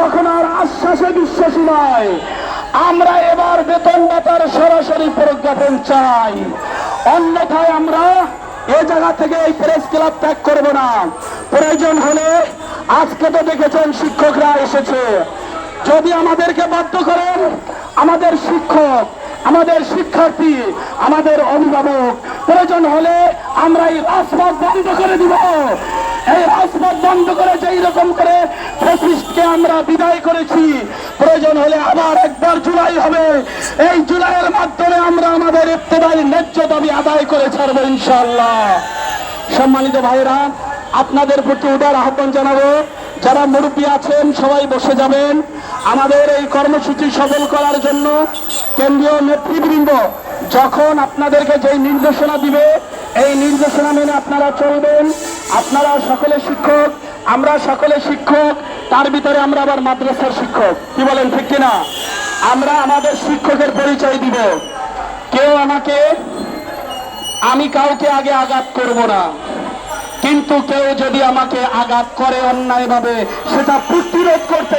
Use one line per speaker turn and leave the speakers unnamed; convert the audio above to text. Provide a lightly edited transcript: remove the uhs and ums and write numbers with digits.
এখন আর আশ্বাসে বিশ্বাসী নয়। আমরা এবার বেতন ভাতার সরাসরি প্রজ্ঞাপন চাই, অন্যথায় আমরা এই জায়গা থেকে এই প্রেস ক্লাব ত্যাগ করব না। প্রয়োজন হলে আজকে তো দেখেছেন শিক্ষকরা এসেছে, যদি আমাদেরকে বাধ্য করেন, আমাদের শিক্ষক, আমাদের শিক্ষার্থী, আমাদের অভিভাবক, প্রয়োজন হলে আমরা এই রাজপথ বন্ধ করে দিব। এই রাজপথ বন্ধ করে যেই রকম করে ফ্যাসিস্টকে আমরা বিদায় করেছি, প্রয়োজন হলে আবার একবার জুলাই হবে। এই জুলাইয়ের মাধ্যমে আমরা আমাদের ইফতেদায়ী ন্যায্য দাবি আদায় করে ছাড়বো ইনশাআল্লাহ। সম্মানিত ভাইরা, আপনাদের প্রতি উদার আহ্বান জানাবো, যারা মুরব্বী আছেন সবাই বসে যাবেন। আমাদের এই কর্মসূচি সফল করার জন্য কেন্দ্রীয় নেতৃবৃন্দ যখন আপনাদেরকে যেই নির্দেশনা দিবে, এই নির্দেশনা মেনে আপনারা চলবেন। আপনারা সকলে শিক্ষক, আমরা সকলে শিক্ষক, তার ভিতরে আমরা আবার মাদ্রাসার শিক্ষক, কি বলেন ঠিক কিনা? আমরা আমাদের শিক্ষকের পরিচয় দিব। কেউ আমাকে, আমি কাউকে আগে আঘাত করব না, কিন্তু কেউ যদি আমাকে আঘাত করে অন্যায়ভাবে, সেটা প্রতিরোধ করতে